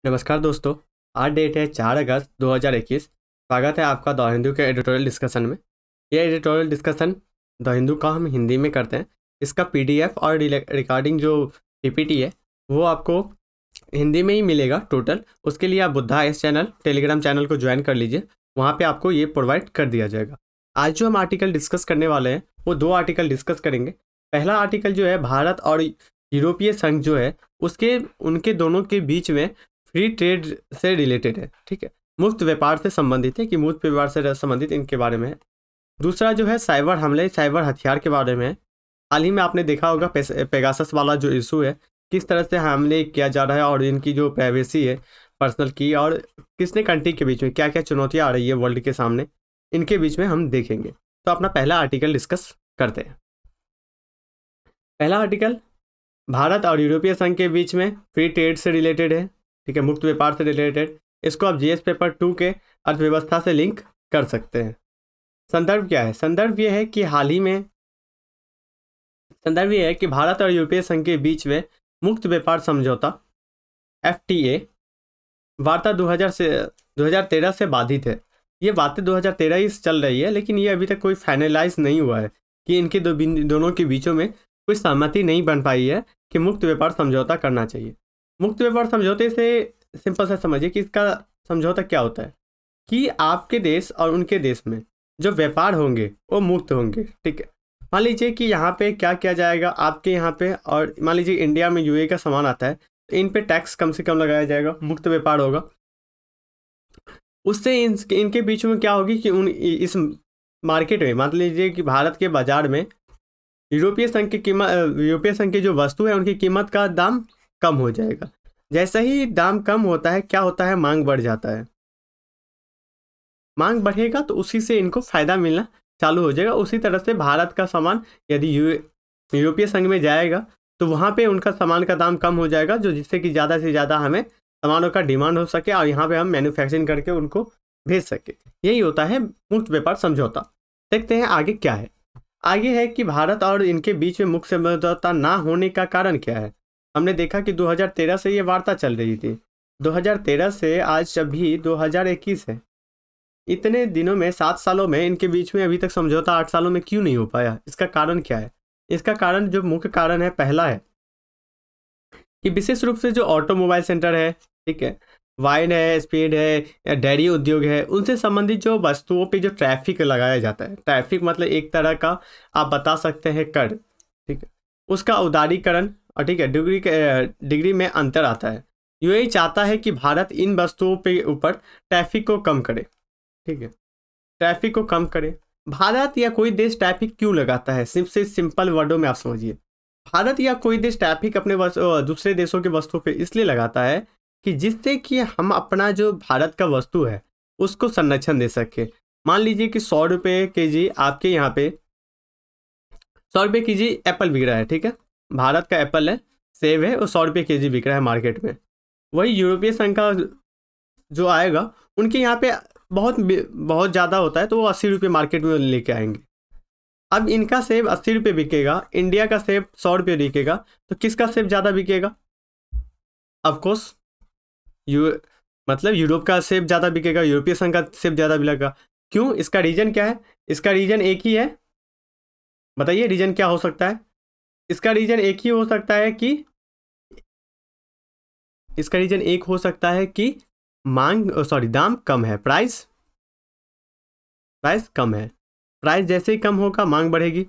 नमस्कार दोस्तों। आज डेट है 4 अगस्त 2021। स्वागत है आपका द हिंदू के एडिटोरियल डिस्कशन में। यह एडिटोरियल डिस्कशन द हिंदू का हम हिंदी में करते हैं। इसका पीडीएफ और रिकॉर्डिंग जो पीपीटी है वो आपको हिंदी में ही मिलेगा टोटल। उसके लिए आप Buddha S channel Telegram channel को ज्वाइन कर लीजिए, वहाँ पे आपको ये प्रोवाइड कर दिया जाएगा। आज जो हम आर्टिकल डिस्कस करने वाले हैं वो 2 आर्टिकल डिस्कस करेंगे। पहला आर्टिकल जो है भारत और यूरोपीय संघ जो है उसके उनके दोनों के बीच में फ्री ट्रेड से रिलेटेड है, ठीक है, मुक्त व्यापार से संबंधित है कि मुक्त व्यापार से संबंधित इनके बारे में है। दूसरा जो है साइबर हमले, साइबर हथियार के बारे में है। हाल ही में आपने देखा होगा पेगासस वाला जो इशू है, किस तरह से हमले किया जा रहा है और इनकी जो प्राइवेसी है पर्सनल की, और किसने कंट्री के बीच में क्या क्या चुनौतियाँ आ रही है वर्ल्ड के सामने, इनके बीच में हम देखेंगे। तो अपना पहला आर्टिकल डिस्कस करते हैं। पहला आर्टिकल भारत और यूरोपीय संघ के बीच में फ्री ट्रेड से रिलेटेड है, ठीक है, मुक्त व्यापार से रिलेटेड। इसको आप जीएस पेपर 2 के अर्थव्यवस्था से लिंक कर सकते हैं। संदर्भ क्या है? संदर्भ ये है कि भारत और यूरोपीय संघ के बीच में मुक्त व्यापार समझौता FTA वार्ता 2013 से बाधित है। ये बातें 2013 ही चल रही है, लेकिन ये अभी तक कोई फाइनलाइज नहीं हुआ है कि इनके दोनों के बीचों में कोई सहमति नहीं बन पाई है कि मुक्त व्यापार समझौता करना चाहिए। मुक्त व्यापार समझौते से सिंपल सा समझिए कि इसका समझौता क्या होता है कि आपके देश और उनके देश में जो व्यापार होंगे वो मुक्त होंगे, ठीक है। मान लीजिए कि यहाँ पे क्या किया जाएगा आपके यहाँ पे, और मान लीजिए इंडिया में यूए का सामान आता है तो इन पे टैक्स कम से कम लगाया जाएगा, मुक्त व्यापार होगा। उससे इनके बीच में क्या होगी कि इस मार्केट में मान लीजिए कि भारत के बाजार में यूरोपीय संघ की जो वस्तु है उनकी कीमत का दाम कम हो जाएगा। जैसे ही दाम कम होता है क्या होता है, मांग बढ़ जाता है। मांग बढ़ेगा तो उसी से इनको फायदा मिलना चालू हो जाएगा। उसी तरह से भारत का सामान यदि यूरोपीय संघ में जाएगा तो वहाँ पे उनका सामान का दाम कम हो जाएगा, जो जिससे कि ज़्यादा से ज़्यादा हमें सामानों का डिमांड हो सके और यहाँ पे हम मैन्युफैक्चरिंग करके उनको भेज सके। यही होता है मुक्त व्यापार समझौता। देखते हैं आगे क्या है। आगे है कि भारत और इनके बीच में मुक्त समझौता ना होने का कारण क्या है। हमने देखा कि 2013 से ये वार्ता चल रही थी। 2013 से आज अभी 2021 है। इतने दिनों में 7 सालों में इनके बीच में अभी तक समझौता 8 सालों में क्यों नहीं हो पाया? इसका कारण क्या है? इसका कारण जो मुख्य कारण है, पहला है कि विशेष रूप से जो ऑटोमोबाइल सेक्टर है, ठीक है, वाइन है, स्पीड है, डेयरी उद्योग है, उनसे संबंधित जो वस्तुओं पे जो ट्रैफिक लगाया जाता है, ट्रैफिक मतलब एक तरह का आप बता सकते हैं कर, ठीक है, उसका उदारीकरण, और ठीक है, डिग्री में अंतर आता है। यूएई चाहता है कि भारत इन वस्तुओं पे ऊपर ट्रैफिक को कम करे, ठीक है, ट्रैफिक को कम करे। भारत या कोई देश ट्रैफिक क्यों लगाता है? सिंपल वर्डों में आप समझिए। भारत या कोई देश ट्रैफिक अपने दूसरे देशों के वस्तुओं पे इसलिए लगाता है कि जिससे कि हम अपना जो भारत का वस्तु है उसको संरक्षण दे सके। मान लीजिए कि 100 रुपये के जी आपके यहाँ पे 100 रुपये के जी एप्पल बिक रहा है, ठीक है, भारत का एप्पल है, सेब है, और 100 रुपये के जी बिक रहा है मार्केट में। वही यूरोपीय संघ का जो आएगा उनके यहाँ पे बहुत ज़्यादा होता है तो वो 80 रुपये मार्केट में लेके आएंगे। अब इनका सेब 80 रुपये बिकेगा, इंडिया का सेब 100 रुपये बिकेगा, तो किसका सेब ज़्यादा बिकेगा? ऑफकोर्स मतलब यूरोप का सेब ज़्यादा बिकेगा, यूरोपीय संघ का सेब ज़्यादा बिकेगा। क्यों? इसका रीजन क्या है? इसका रीजन एक ही है। बताइए रीजन क्या हो सकता है? इसका रीजन एक ही हो सकता है कि दाम कम है, प्राइस कम है। प्राइस जैसे ही कम होगा मांग बढ़ेगी।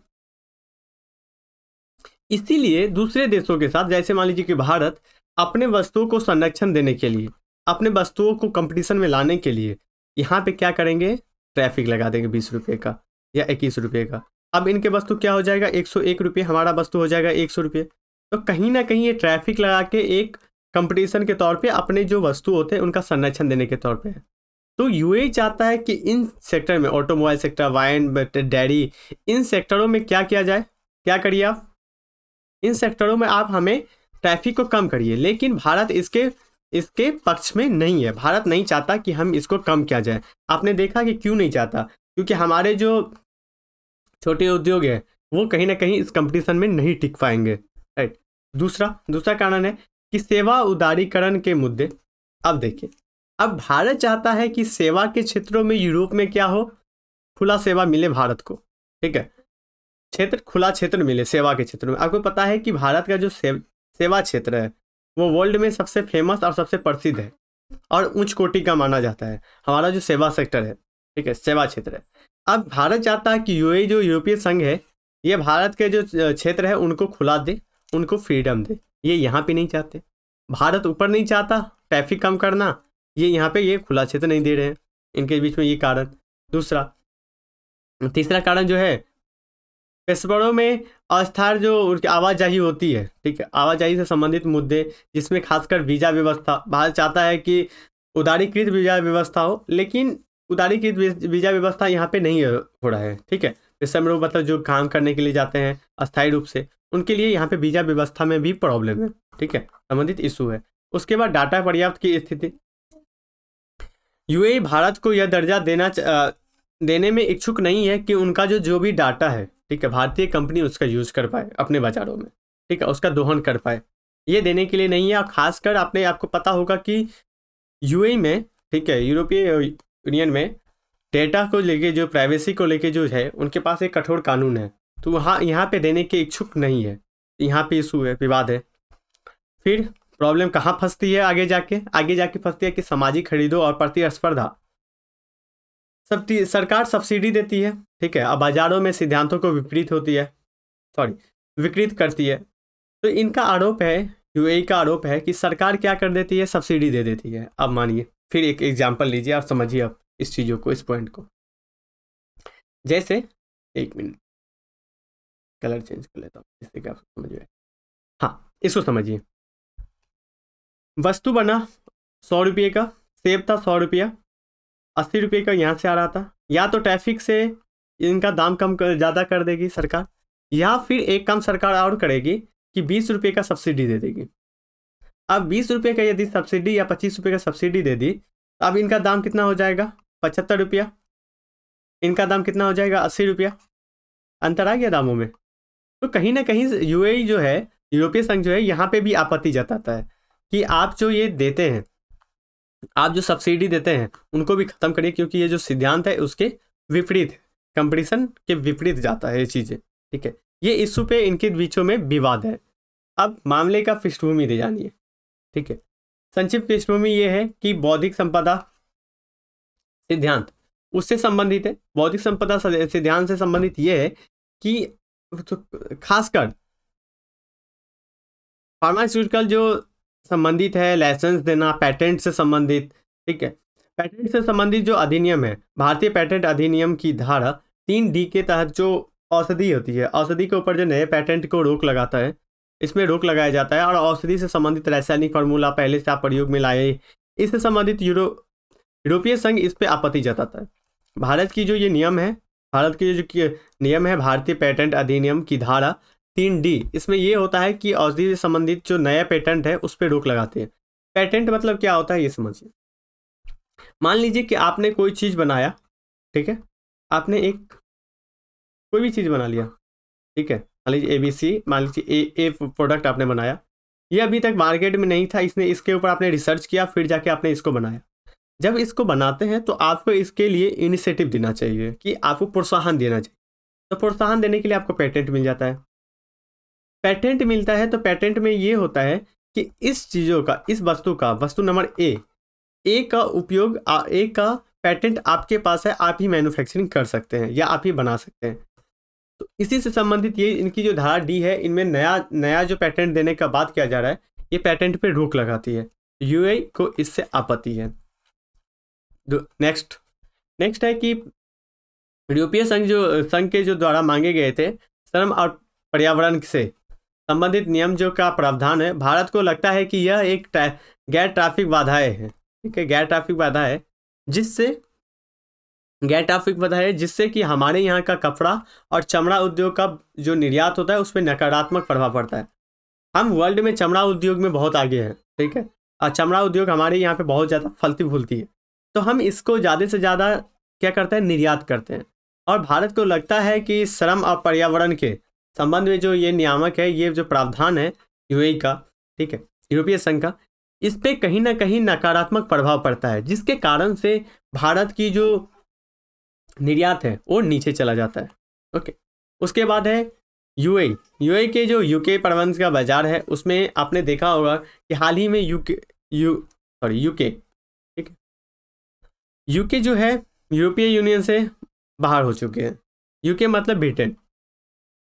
इसीलिए दूसरे देशों के साथ, जैसे मान लीजिए कि भारत अपने वस्तुओं को संरक्षण देने के लिए, अपने वस्तुओं को कंपटीशन में लाने के लिए यहाँ पे क्या करेंगे? ट्रैफिक लगा देंगे 20 रुपये का या 21 रुपये का। अब इनके वस्तु क्या हो जाएगा? 101 रुपये, हमारा वस्तु हो जाएगा 100 रुपये। तो कहीं ना कहीं ये ट्रैफिक लगा के एक कंपटीशन के तौर पे अपने जो वस्तु होते हैं उनका संरक्षण देने के तौर पे है। तो यूएई चाहता है कि इन सेक्टर में, ऑटोमोबाइल सेक्टर, वाइन, डेयरी, इन सेक्टरों में क्या किया जाए? क्या करिए आप? इन सेक्टरों में आप हमें ट्रैफिक को कम करिए। लेकिन भारत इसके पक्ष में नहीं है। भारत नहीं चाहता कि हम इसको कम किया जाए। आपने देखा कि क्यों नहीं चाहता? क्योंकि हमारे जो छोटे उद्योग है वो कहीं ना कहीं इस कंपटीशन में नहीं टिक पाएंगे, राइट। दूसरा कारण है कि सेवा उदारीकरण के मुद्दे, अब देखिए, अब भारत चाहता है कि सेवा के क्षेत्रों में यूरोप में क्या हो, खुला सेवा मिले भारत को, ठीक है, खुला क्षेत्र मिले सेवा के क्षेत्र में। आपको पता है कि भारत का जो सेवा क्षेत्र है वो वर्ल्ड में सबसे फेमस और सबसे प्रसिद्ध है और उच्च कोटि का माना जाता है हमारा जो सेवा सेक्टर है, ठीक है, सेवा क्षेत्र है। अब भारत चाहता है कि यूएई जो यूरोपीय संघ है ये भारत के जो क्षेत्र है उनको खुला दे, उनको फ्रीडम दे। ये यहाँ पे नहीं चाहते, भारत ऊपर नहीं चाहता ट्रैफिक कम करना, ये यहाँ पे ये खुला क्षेत्र नहीं दे रहे हैं, इनके बीच में ये कारण। तीसरा कारण जो है, पेशेवरों में अस्थायी जो उनकी आवाजाही होती है, ठीक है, आवाजाही से संबंधित मुद्दे जिसमें खासकर वीजा व्यवस्था, भारत चाहता है कि उदारीकृत वीजा व्यवस्था हो, लेकिन उदारीकृत वीजा व्यवस्था यहाँ पे नहीं हो रहा है, ठीक है। पेशेवर मतलब जो काम करने के लिए जाते हैं अस्थायी रूप से, उनके लिए यहाँ पे वीजा व्यवस्था में भी प्रॉब्लम है, ठीक है, संबंधित इशू है। उसके बाद डाटा पर्याप्त की स्थिति, यूएई भारत को यह दर्जा देने में इच्छुक नहीं है कि उनका जो भी डाटा है, ठीक है, भारतीय कंपनी उसका यूज़ कर पाए अपने बाजारों में, ठीक है, उसका दोहन कर पाए, ये देने के लिए नहीं है। और खासकर आपको पता होगा कि यूएई में, ठीक है, यूरोपीय यूनियन में डेटा को लेके, जो प्राइवेसी को लेके जो है उनके पास एक कठोर कानून है, तो यहाँ पे देने के इच्छुक नहीं है, यहाँ पे इशू है, विवाद है। फिर प्रॉब्लम कहाँ फंसती है, आगे जाके फंसती है कि सामाजिक खरीदो और प्रतिस्पर्धा, सरकार सब्सिडी देती है, ठीक है, अब बाजारों में सिद्धांतों को विकृत करती है। तो इनका आरोप है, यूएई का आरोप है कि सरकार क्या कर देती है, सब्सिडी दे देती है। अब मानिए, फिर एक एग्जांपल लीजिए, आप समझिए अब इस चीज़ों को, इस पॉइंट को। जैसे, एक मिनट, कलर चेंज कर लेता हूँ जिससे कि आप समझिए। हाँ, इसको समझिए, वस्तु बना 100 रुपये का, सेब था 100 रुपया, 80 रुपये का यहाँ से आ रहा था। या तो ट्रैफिक से इनका दाम ज़्यादा कर देगी सरकार, या फिर एक काम सरकार और करेगी कि 20 रुपये का सब्सिडी दे देगी। अब 20 रुपये का यदि सब्सिडी या 25 रुपये का सब्सिडी दे दी, अब इनका दाम कितना हो जाएगा, 75 रुपया, इनका दाम कितना हो जाएगा, 80 रुपया, अंतर आ गया दामों में। तो कहीं ना कहीं यूएई जो है, यूरोपीय संघ जो है, यहाँ पे भी आपत्ति जताता है कि आप जो ये देते हैं, आप जो सब्सिडी देते हैं उनको भी खत्म करिए, क्योंकि ये जो सिद्धांत है उसके विपरीत है, कंपटीशन के विपरीत जाता है ये चीज़ें, ठीक है। ये इशू पे इनके बीचों में विवाद है। अब मामले का पृष्ठभूमि दे जानिए, ठीक है। संक्षिप्त पृष्ठभूमि ये है कि बौद्धिक संपदा सिद्धांत उससे संबंधित है, बौद्धिक संपदा सिद्धांत से संबंधित ये है कि खासकर फार्मास्यूटिकल जो संबंधित है, लाइसेंस देना, पेटेंट से संबंधित, ठीक है, पेटेंट से संबंधित जो अधिनियम है, भारतीय पेटेंट अधिनियम की धारा 3D के तहत जो औषधि होती है, औषधि के ऊपर जो नए पेटेंट को रोक लगाता है, इसमें रोक लगाया जाता है। और औषधि से संबंधित रासायनिक फार्मूला पहले से आप प्रयोग में लाए, इससे संबंधित यूरोपीय संघ इस पर आपत्ति जताता है। भारत की जो ये नियम है, भारत की जो नियम है, भारतीय पेटेंट अधिनियम की धारा 3D, इसमें ये होता है कि औषधि से संबंधित जो नया पेटेंट है उस पर रोक लगाते हैं। पेटेंट मतलब क्या होता है ये समझिए। मान लीजिए कि आपने कोई चीज़ बनाया, ठीक है, आपने एक कोई भी चीज़ बना लिया, ठीक है, मान लीजिए ABC, मान लीजिए ए प्रोडक्ट आपने बनाया, ये अभी तक मार्केट में नहीं था, इसके ऊपर आपने रिसर्च किया, फिर जाके आपने इसको बनाया। जब इसको बनाते हैं तो आपको इसके लिए इनिशिएटिव देना चाहिए, कि आपको प्रोत्साहन देना चाहिए। तो प्रोत्साहन देने के लिए आपको पेटेंट मिल जाता है। पेटेंट मिलता है तो पेटेंट में ये होता है कि इस चीज़ों का, इस वस्तु का, वस्तु नंबर ए का उपयोग, ए का पेटेंट आपके पास है, आप ही मैन्युफैक्चरिंग कर सकते हैं या आप ही बना सकते हैं। तो इसी से संबंधित ये इनकी जो धारा D है, इनमें नया जो पेटेंट देने का बात किया जा रहा है, ये पेटेंट पे रोक लगाती है। यूएई को इससे आपत्ति है। नेक्स्ट है कि यूरोपीय संघ के जो द्वारा मांगे गए थे श्रम और पर्यावरण से संबंधित नियम जो का प्रावधान है, भारत को लगता है कि यह एक गैर ट्रैफिक बाधाएं है, ठीक है, गैर ट्रैफिक बाधा है, जिससे कि हमारे यहाँ का कपड़ा और चमड़ा उद्योग का जो निर्यात होता है उस पर नकारात्मक प्रभाव पड़ता है। हम वर्ल्ड में चमड़ा उद्योग में बहुत आगे हैं, ठीक है, और चमड़ा उद्योग हमारे यहाँ पे बहुत ज़्यादा फलती फूलती है, तो हम इसको ज़्यादा से ज़्यादा क्या करते हैं, निर्यात करते हैं। और भारत को लगता है कि श्रम और पर्यावरण के संबंध में जो ये नियामक है, ये जो प्रावधान है यूएई का, ठीक है, यूरोपीय संघ का, इस पे कहीं ना कहीं नकारात्मक प्रभाव पड़ता है, जिसके कारण से भारत की जो निर्यात है वो नीचे चला जाता है। ओके, उसके बाद है यूएई। यूएई के जो यूके प्रबंध का बाजार है उसमें आपने देखा होगा कि हाल ही में यूके ठीक है, यूके जो है यूरोपीय यूनियन से बाहर हो चुके हैं। यूके मतलब ब्रिटेन,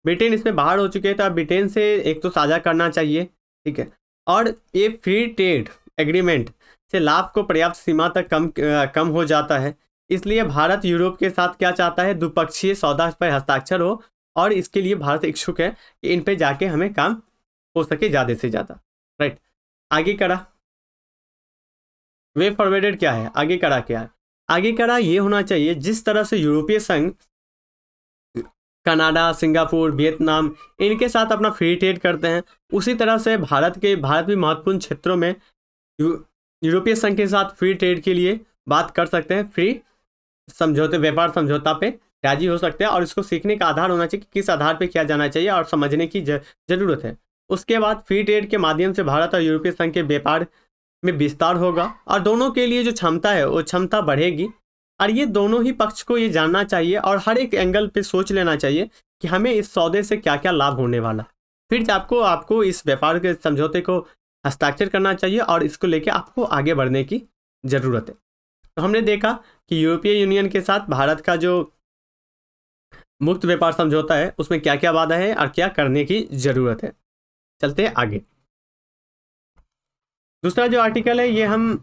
ब्रिटेन इसमें बाहर हो चुके हैं। तो अब ब्रिटेन से एक तो साझा करना चाहिए, ठीक है, और ये फ्री ट्रेड एग्रीमेंट से लाभ को पर्याप्त सीमा तक कम हो जाता है। इसलिए भारत यूरोप के साथ क्या चाहता है, द्विपक्षीय सौदा पर हस्ताक्षर हो, और इसके लिए भारत इच्छुक है कि इन पे जाके हमें काम हो सके ज़्यादा से ज़्यादा। राइट, आगे करा वे फॉरवर्डेड क्या है, आगे करा क्या है, आगे करा ये होना चाहिए जिस तरह से यूरोपीय संघ कनाडा, सिंगापुर, वियतनाम इनके साथ अपना फ्री ट्रेड करते हैं, उसी तरह से भारत भी महत्वपूर्ण क्षेत्रों में यूरोपीय संघ के साथ फ्री ट्रेड के लिए बात कर सकते हैं, फ्री समझौते, व्यापार समझौता पे राजी हो सकते हैं। और इसको सीखने का आधार होना चाहिए कि किस आधार पे किया जाना चाहिए और समझने की जरूरत है। उसके बाद फ्री ट्रेड के माध्यम से भारत और यूरोपीय संघ के व्यापार में विस्तार होगा, और दोनों के लिए जो क्षमता है वो क्षमता बढ़ेगी। और ये दोनों ही पक्ष को ये जानना चाहिए और हर एक एंगल पे सोच लेना चाहिए कि हमें इस सौदे से क्या क्या लाभ होने वाला। फिर आपको इस व्यापार के समझौते को हस्ताक्षर करना चाहिए और इसको लेके आपको आगे बढ़ने की ज़रूरत है। तो हमने देखा कि यूरोपीय यूनियन के साथ भारत का जो मुक्त व्यापार समझौता है उसमें क्या क्या वादा है और क्या करने की ज़रूरत है। चलते हैं आगे। दूसरा जो आर्टिकल है ये हम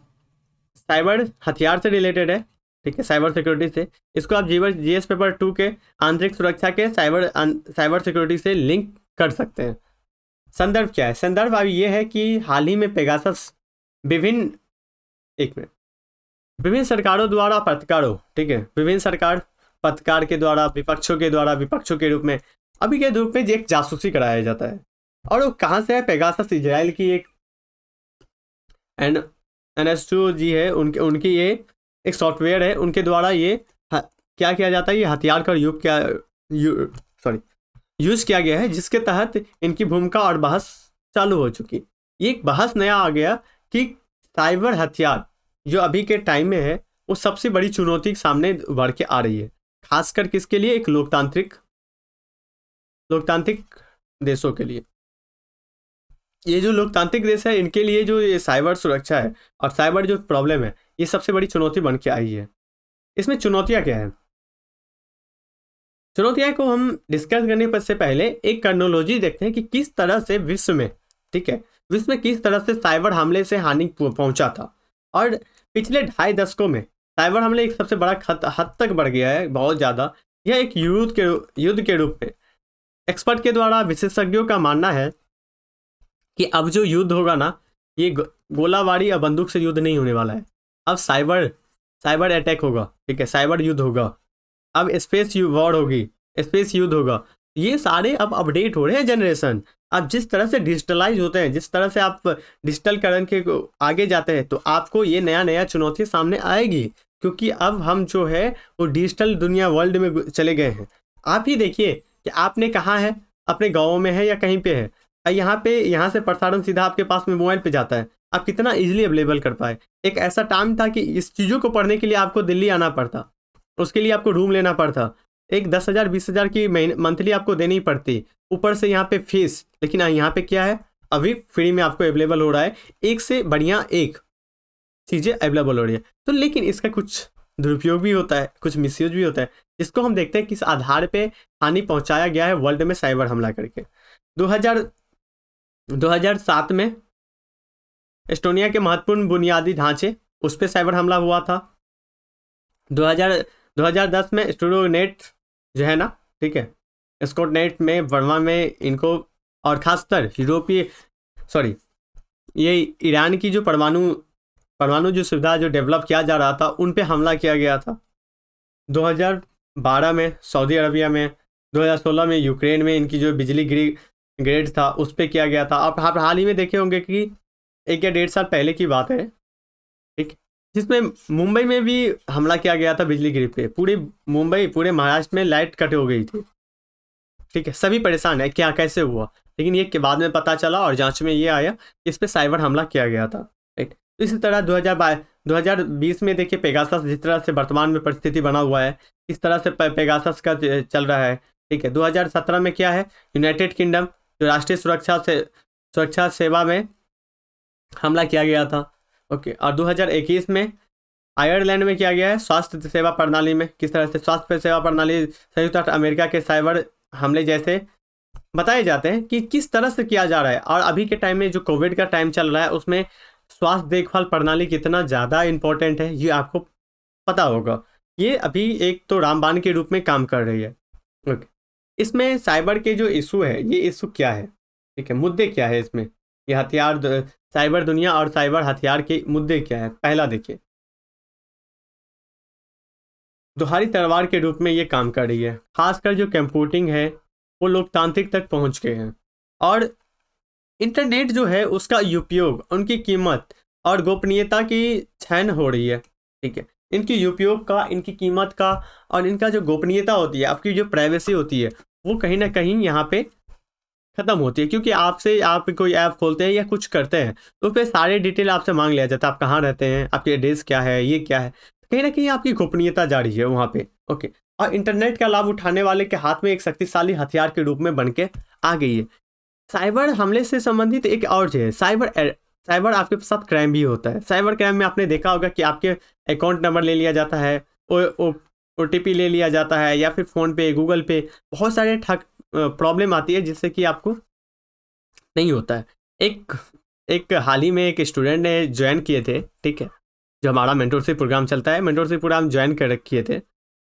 साइबर हथियार से रिलेटेड है, ठीक है, साइबर सिक्योरिटी से। इसको आप जीएस पेपर 2 के आंतरिक सुरक्षा के साइबर सिक्योरिटी से लिंक कर सकते हैं। संदर्भ क्या है, संदर्भ अब ये है कि हाल ही में पेगासस विभिन्न सरकारों द्वारा पत्रकारों, ठीक है, विभिन्न सरकार पत्रकार के द्वारा विपक्षों के रूप में अभी के रूप में एक जासूसी कराया जाता है। और वो कहाँ से है, पेगासस इजराइल की एक NS2 जी है, उनकी ये एक सॉफ्टवेयर है, उनके द्वारा ये क्या किया जाता है, ये हथियार का यूज़ किया गया है, जिसके तहत इनकी भूमिका और बहस चालू हो चुकी। ये एक बहस नया आ गया कि साइबर हथियार जो अभी के टाइम में है वो सबसे बड़ी चुनौती सामने उभर के आ रही है, खासकर किसके लिए, एक लोकतांत्रिक देशों के लिए। ये जो लोकतांत्रिक देश है इनके लिए जो ये साइबर सुरक्षा है और साइबर जो प्रॉब्लम है ये सबसे बड़ी चुनौती बन के आई है। इसमें चुनौतियाँ क्या है, चुनौतियाँ को हम डिस्कस करने से पहले एक क्रोनोलॉजी देखते हैं कि किस तरह से विश्व में, ठीक है, विश्व में किस तरह से साइबर हमले से हानि पहुंचा था। और पिछले 2.5 दशकों में साइबर हमले एक सबसे बड़ा हद तक बढ़ गया है, बहुत ज़्यादा। यह एक युद्ध के रूप में एक्सपर्ट के द्वारा विशेषज्ञों का मानना है कि अब जो युद्ध होगा ना, ये गोलाबारी या बंदूक से युद्ध नहीं होने वाला है, अब साइबर अटैक होगा, ठीक है, साइबर युद्ध होगा, अब स्पेस वॉर होगी, स्पेस युद्ध होगा। ये सारे अब अपडेट हो रहे हैं जनरेशन। अब जिस तरह से डिजिटलाइज होते हैं, जिस तरह से आप डिजिटलकरण के आगे जाते हैं, तो आपको ये नया चुनौती सामने आएगी, क्योंकि अब हम जो है वो डिजिटल दुनिया वर्ल्ड में चले गए हैं। आप ही देखिए कि आपने कहाँ है, अपने गाँव में है या कहीं पे है, यहाँ से प्रसारण सीधा आपके पास में मोबाइल पे जाता है, आप कितना इजीली अवेलेबल कर पाए। एक ऐसा टाइम था कि इस चीज़ों को पढ़ने के लिए आपको दिल्ली आना पड़ता, उसके लिए आपको रूम लेना पड़ता, एक 10,000 20,000 की मंथली आपको देनी पड़ती, ऊपर से यहाँ पे फीस। लेकिन यहाँ पे क्या है, अभी फ्री में आपको अवेलेबल हो रहा है, एक से बढ़िया एक चीज़ें अवेलेबल हो रही है। तो लेकिन इसका कुछ दुरुपयोग भी होता है, कुछ मिसयूज भी होता है, जिसको हम देखते हैं किस आधार पे हानि पहुँचाया गया है वर्ल्ड में साइबर हमला करके। 2007 में एस्टोनिया के महत्वपूर्ण बुनियादी ढांचे उस पर साइबर हमला हुआ था। 2010 में स्टूडियोनेट जो है ना, ठीक है, स्कॉटनेट में बर्मा में इनको, और खासकर ये ईरान की जो परमाणु जो सुविधा जो डेवलप किया जा रहा था उन पे हमला किया गया था। 2012 में सऊदी अरबिया में, 2016 में यूक्रेन में इनकी जो बिजली ग्रिड था उस पर किया गया था। आप हाल ही में देखे होंगे कि 1 या 1.5 साल पहले की बात है, ठीक, जिसमें मुंबई में भी हमला किया गया था बिजली ग्रिड पे। पूरे महाराष्ट्र में लाइट कट हो गई थी, ठीक है, सभी परेशान है क्या कैसे हुआ। लेकिन ये के बाद में पता चला और जांच में ये आया कि इस पे साइबर हमला किया गया था, राइट। तो इसी तरह 2020 में देखिए पेगासस जिस तरह से वर्तमान में परिस्थिति बना हुआ है, इस तरह से पेगासस का चल रहा है। ठीक है, 2017 में क्या है, यूनाइटेड किंगडम जो राष्ट्रीय सुरक्षा सेवा में हमला किया गया था। ओके, और 2021 में आयरलैंड में किया गया है स्वास्थ्य सेवा प्रणाली में। किस तरह से स्वास्थ्य सेवा प्रणाली संयुक्त राष्ट्र अमेरिका के साइबर हमले जैसे बताए जाते हैं कि किस तरह से किया जा रहा है। और अभी के टाइम में जो कोविड का टाइम चल रहा है उसमें स्वास्थ्य देखभाल प्रणाली कितना ज़्यादा इम्पोर्टेंट है ये आपको पता होगा। ये अभी एक तो रामबाण के रूप में काम कर रही है। ओके, इसमें साइबर के जो इशू है, ये इशू क्या है, ठीक है, मुद्दे क्या है इसमें, ये हथियार साइबर दुनिया और साइबर हथियार के मुद्दे क्या है। पहला देखिए, दोहरी तलवार के रूप में ये काम कर रही है। खासकर जो कंप्यूटिंग है वो लोकतांत्रिक तक पहुंच गए हैं, और इंटरनेट जो है उसका उपयोग, उनकी कीमत और गोपनीयता की छीन हो रही है। ठीक है, इनकी उपयोग का, इनकी कीमत का और इनका जो गोपनीयता होती है, आपकी जो प्राइवेसी होती है, वो कहीं ना कहीं यहाँ पे खत्म होती है। क्योंकि आपसे आप कोई ऐप खोलते हैं या कुछ करते हैं तो फिर सारे डिटेल आपसे मांग लिया जाता है, आप कहाँ रहते हैं, आपकी एड्रेस क्या है, ये क्या है। कहीं ना कहीं आपकी गोपनीयता जा रही है वहाँ पे। ओके, और इंटरनेट का लाभ उठाने वाले के हाथ में एक शक्तिशाली हथियार के रूप में बन के आ गई है। साइबर हमले से संबंधित एक और चीज़ है, साइबर आपके साथ क्राइम भी होता है। साइबर क्राइम में आपने देखा होगा कि आपके अकाउंट नंबर ले लिया जाता है, OTP ले लिया जाता है, या फिर फ़ोन पे, गूगल पे, बहुत सारे प्रॉब्लम आती है जिससे कि आपको नहीं होता है। एक हाल ही में एक स्टूडेंट ने ज्वाइन किए थे, ठीक है, जो हमारा मेंटोरशिप प्रोग्राम चलता है, मेंटोरशिप प्रोग्राम ज्वाइन कर किए थे।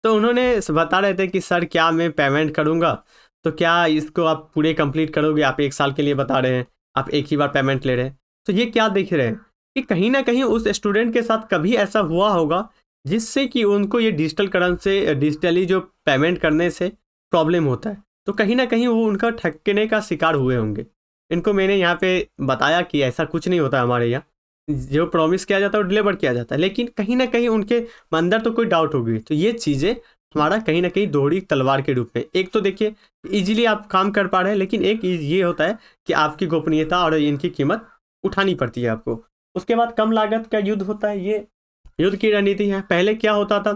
तो उन्होंने बता रहे थे कि सर क्या मैं पेमेंट करूँगा तो क्या इसको आप पूरे कंप्लीट करोगे, आप 1 साल के लिए बता रहे हैं, आप एक ही बार पेमेंट ले रहे हैं। तो ये क्या देख रहे हैं कि कहीं ना कहीं उस स्टूडेंट के साथ कभी ऐसा हुआ होगा जिससे कि उनको ये डिजिटली जो पेमेंट करने से प्रॉब्लम होता है, तो कहीं ना कहीं वो उनका ठगने का शिकार हुए होंगे। इनको मैंने यहाँ पे बताया कि ऐसा कुछ नहीं होता हमारे यहाँ, जो प्रॉमिस किया जाता है वो डिलीवर किया जाता है, लेकिन कहीं ना कहीं उनके अंदर तो कोई डाउट होगी। तो ये चीज़ें हमारा कहीं ना कहीं दोहरी तलवार के रूप में, एक तो देखिए इजीली आप काम कर पा रहे हैं, लेकिन एक ये होता है कि आपकी गोपनीयता और इनकी कीमत उठानी पड़ती है आपको। उसके बाद कम लागत का युद्ध होता है, ये युद्ध की रणनीति है। पहले क्या होता था,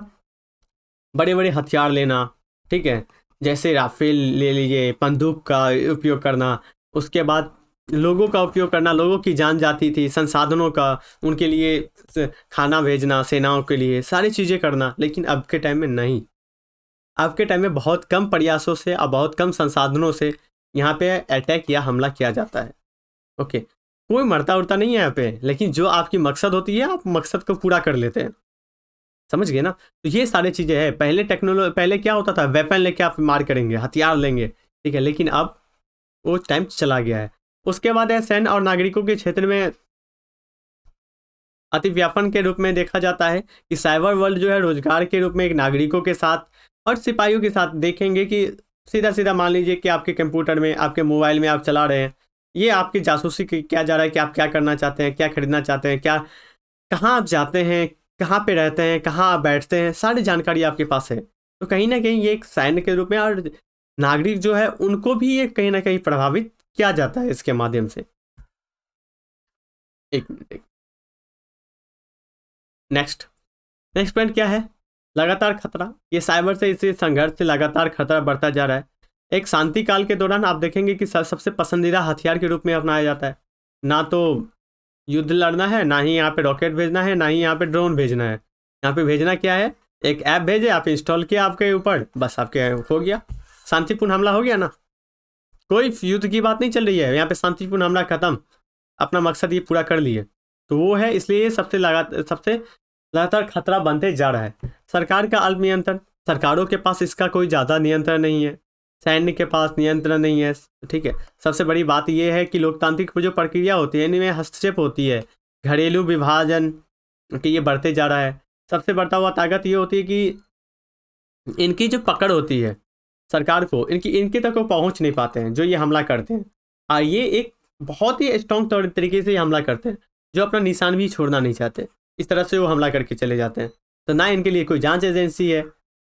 बड़े बड़े हथियार लेना, ठीक है, जैसे राफेल ले लीजिए, बंदूक का उपयोग करना, उसके बाद लोगों का उपयोग करना, लोगों की जान जाती थी, संसाधनों का, उनके लिए खाना भेजना, सेनाओं के लिए सारी चीज़ें करना। लेकिन अब के टाइम में नहीं, अब के टाइम में बहुत कम प्रयासों से और बहुत कम संसाधनों से यहाँ पे अटैक या हमला किया जाता है। ओके, कोई मरता उड़ता नहीं है यहाँ पे, लेकिन जो आपकी मकसद होती है आप मकसद को पूरा कर लेते हैं, समझ गए ना। तो ये सारी चीज़ें हैं। पहले क्या होता था, वेपन लेके आप मार करेंगे, हथियार लेंगे, ठीक है, लेकिन अब वो टाइम चला गया है। उसके बाद है सैन्य और नागरिकों के क्षेत्र में अतिव्यापन के रूप में देखा जाता है कि साइबर वर्ल्ड जो है रोजगार के रूप में एक नागरिकों के साथ और सिपाहियों के साथ देखेंगे कि सीधा सीधा मान लीजिए कि आपके कंप्यूटर में, आपके मोबाइल में आप चला रहे हैं, ये आपकी जासूसी क्या जा रहा है कि आप क्या करना चाहते हैं, क्या खरीदना चाहते हैं, क्या कहाँ आप जाते हैं, कहाँ पे रहते हैं, कहाँ आप बैठते हैं, सारी जानकारी आपके पास है। तो कहीं ना कहीं ये एक सैन्य के रूप में, और नागरिक जो है उनको भी ये कहीं ना कहीं प्रभावित किया जाता है इसके माध्यम से। एक मिनट, नेक्स्ट पॉइंट क्या है, लगातार खतरा। ये साइबर से इसी संघर्ष से लगातार खतरा बढ़ता जा रहा है। एक शांति काल के दौरान आप देखेंगे कि सबसे पसंदीदा हथियार के रूप में अपनाया जाता है। ना तो युद्ध लड़ना है, ना ही यहाँ पे रॉकेट भेजना है, ना ही यहाँ पे ड्रोन भेजना है। यहाँ पे भेजना क्या है, एक ऐप भेजे, आप इंस्टॉल किया आपके ऊपर, बस आपके हो गया, शांतिपूर्ण हमला हो गया ना। कोई युद्ध की बात नहीं चल रही है यहाँ पे, शांतिपूर्ण हमला खत्म, अपना मकसद ये पूरा कर लिए। तो वो है, इसलिए सबसे लगातार खतरा बनते जा रहा है। सरकार का अल्प नियंत्रण, सरकारों के पास इसका कोई ज़्यादा नियंत्रण नहीं है, सैन्य के पास नियंत्रण नहीं है, ठीक है। सबसे बड़ी बात यह है कि लोकतांत्रिक जो प्रक्रिया होती है इनमें हस्तक्षेप होती है, घरेलू विभाजन कि ये बढ़ते जा रहा है। सबसे बढ़ता हुआ ताकत ये होती है कि इनकी जो पकड़ होती है सरकार को, इनके तक वो पहुंच नहीं पाते हैं जो ये हमला करते हैं। और ये एक बहुत ही स्ट्रॉन्ग तरीके से हमला करते हैं, जो अपना निशान भी छोड़ना नहीं चाहते, इस तरह से वो हमला करके चले जाते हैं। तो ना इनके लिए कोई जांच एजेंसी है,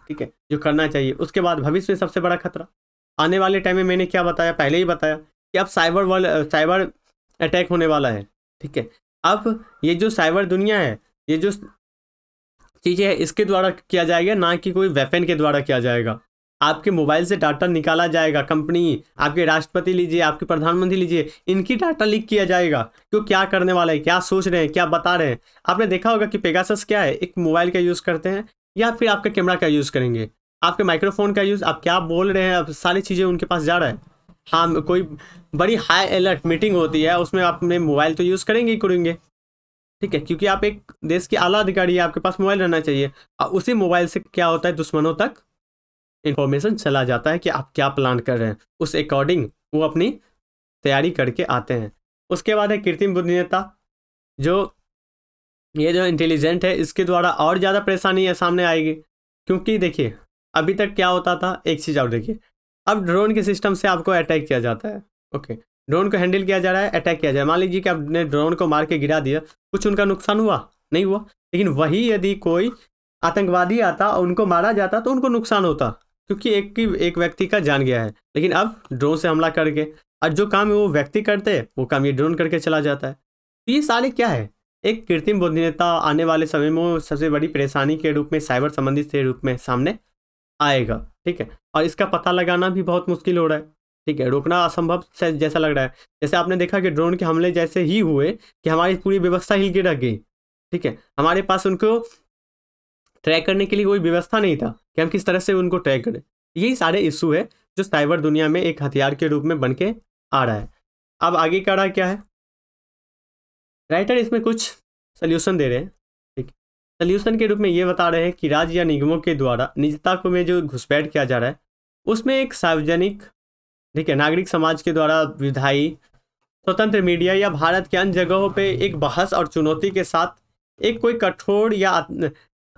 ठीक है, जो करना चाहिए। उसके बाद भविष्य में सबसे बड़ा खतरा आने वाले टाइम में, मैंने क्या बताया, पहले ही बताया कि अब साइबर अटैक होने वाला है, ठीक है। अब ये जो साइबर दुनिया है, ये जो चीज़ें है, इसके द्वारा किया जाएगा, ना कि कोई वेपन के द्वारा किया जाएगा। आपके मोबाइल से डाटा निकाला जाएगा, कंपनी, आपके राष्ट्रपति लीजिए, आपके प्रधानमंत्री लीजिए, इनकी डाटा लीक किया जाएगा कि वो क्या करने वाला है, क्या सोच रहे हैं, क्या बता रहे हैं। आपने देखा होगा कि पेगासस क्या है, एक मोबाइल का यूज़ करते हैं या फिर आपके कैमरा का यूज़ करेंगे, आपके माइक्रोफोन का यूज़, आप क्या बोल रहे हैं, अब सारी चीज़ें उनके पास जा रहा है। हाँ, कोई बड़ी हाई अलर्ट मीटिंग होती है, उसमें आप अपने मोबाइल तो यूज़ करेंगे ही करेंगे, ठीक है, क्योंकि आप एक देश के आला अधिकारी है, आपके पास मोबाइल रहना चाहिए। और उसी मोबाइल से क्या होता है, दुश्मनों तक इंफॉर्मेशन चला जाता है कि आप क्या प्लान कर रहे हैं, उस अकॉर्डिंग वो अपनी तैयारी करके आते हैं। उसके बाद है कृत्रिम बुद्धिमत्ता, जो ये जो इंटेलिजेंट है, इसके द्वारा और ज़्यादा परेशानी है सामने आएगी। क्योंकि देखिए, अभी तक क्या होता था, एक चीज़ और देखिए, अब ड्रोन के सिस्टम से आपको अटैक किया जाता है। ओके, ड्रोन को हैंडल किया जा रहा है, अटैक किया जाए, मान लीजिए कि आपने ड्रोन को मार के गिरा दिया, कुछ उनका नुकसान हुआ नहीं हुआ, लेकिन वही यदि कोई आतंकवादी आता और उनको मारा जाता तो उनको नुकसान होता, क्योंकि एक व्यक्ति का जान गया है। लेकिन अब ड्रोन से हमला करके, और जो काम वो व्यक्ति करते हैं वो काम ये ड्रोन करके चला जाता है। तो ये सारे क्या है, एक कृत्रिम बुद्धिमत्ता आने वाले समय में सबसे बड़ी परेशानी के रूप में, साइबर संबंधित के रूप में सामने आएगा, ठीक है। और इसका पता लगाना भी बहुत मुश्किल हो रहा है, ठीक है, रोकना असंभव जैसा लग रहा है। जैसे आपने देखा कि ड्रोन के हमले जैसे ही हुए कि हमारी पूरी व्यवस्था हिल के रख गई, ठीक है, हमारे पास उनको ट्रैक करने के लिए कोई व्यवस्था नहीं था कि हम किस तरह से उनको ट्रैक करें। यही सारे इशू है जो साइबर दुनिया में एक हथियार के रूप में बन के आ रहा है। अब आगे का रहा क्या है, राइटर इसमें कुछ सोल्यूशन दे रहे हैं, ठीक, सोल्यूशन के रूप में ये बता रहे हैं कि राज्य या निगमों के द्वारा निजता को में जो घुसपैठ किया जा रहा है, उसमें एक सार्वजनिक, ठीक है, नागरिक समाज के द्वारा विधायी, स्वतंत्र मीडिया या भारत के अन्य जगहों पे एक बहस और चुनौती के साथ एक कोई कठोर या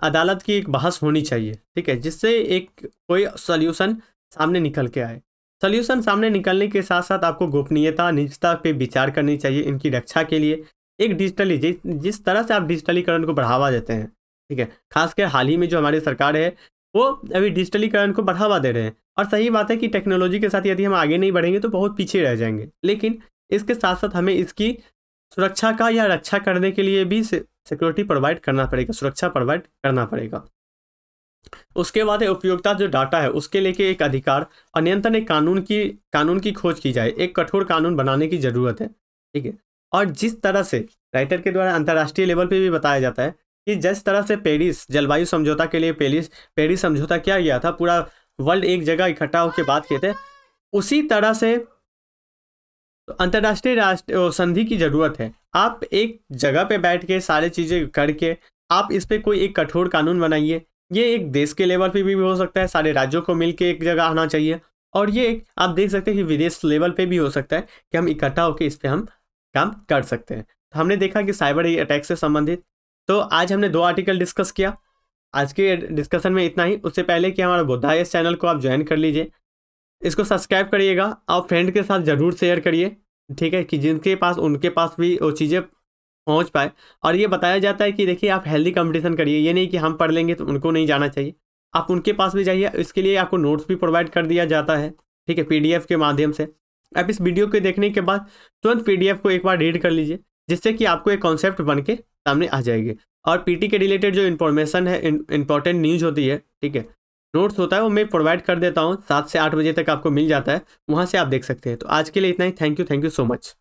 अदालत की एक बहस होनी चाहिए, ठीक है, जिससे एक कोई सोल्यूशन सामने निकल के आए। सोल्यूशन सामने निकलने के साथ साथ आपको गोपनीयता, निजता पे विचार करनी चाहिए, इनकी रक्षा के लिए एक डिजिटली जिस तरह से आप डिजिटलीकरण को बढ़ावा देते हैं, ठीक है, खासकर हाल ही में जो हमारी सरकार है वो अभी डिजिटलीकरण को बढ़ावा दे रहे हैं। और सही बात है कि टेक्नोलॉजी के साथ यदि हम आगे नहीं बढ़ेंगे तो बहुत पीछे रह जाएंगे, लेकिन इसके साथ साथ हमें इसकी सुरक्षा का या रक्षा करने के लिए भी सिक्योरिटी प्रोवाइड करना पड़ेगा, सुरक्षा प्रोवाइड करना पड़ेगा। उसके बाद उपयोगिता जो डाटा है उसके लेके एक अधिकार और नियंत्रण, एक कानून की खोज की जाए, एक कठोर कानून बनाने की ज़रूरत है, ठीक है। और जिस तरह से राइटर के द्वारा अंतर्राष्ट्रीय लेवल पे भी बताया जाता है कि जिस तरह से पेरिस जलवायु समझौता के लिए पेरिस समझौता किया गया था, पूरा वर्ल्ड एक जगह इकट्ठा होकर बात किए थे, उसी तरह से अंतर्राष्ट्रीय संधि की ज़रूरत है। आप एक जगह पे बैठ के सारी चीज़ें करके आप इस पर कोई एक कठोर कानून बनाइए। ये एक देश के लेवल पे भी हो सकता है, सारे राज्यों को मिलके एक जगह आना चाहिए, और ये आप देख सकते हैं कि विदेश लेवल पे भी हो सकता है कि हम इकट्ठा होकर इस पर हम काम कर सकते हैं। तो हमने देखा कि साइबर अटैक से संबंधित तो आज हमने 2 आर्टिकल डिस्कस किया। आज के डिस्कशन में इतना ही। उससे पहले कि हमारा बुद्धा चैनल को आप ज्वाइन कर लीजिए, इसको सब्सक्राइब करिएगा और फ्रेंड के साथ ज़रूर शेयर करिए, ठीक है, कि जिनके पास उनके पास भी वो चीज़ें पहुंच पाए। और ये बताया जाता है कि देखिए आप हेल्दी कंपटीशन करिए, ये नहीं कि हम पढ़ लेंगे तो उनको नहीं जाना चाहिए, आप उनके पास भी जाइए। इसके लिए आपको नोट्स भी प्रोवाइड कर दिया जाता है, ठीक है, PDF के माध्यम से। आप इस वीडियो को देखने के बाद तुरंत PDF को एक बार रीड कर लीजिए, जिससे कि आपको एक कॉन्सेप्ट बन के सामने आ जाएगी। और PT के रिलेटेड जो इन्फॉर्मेशन है, इंपॉर्टेंट न्यूज़ होती है, ठीक है, नोट्स होता है, वो मैं प्रोवाइड कर देता हूँ, 7 से 8 बजे तक आपको मिल जाता है, वहाँ से आप देख सकते हैं। तो आज के लिए इतना ही। Thank you so much.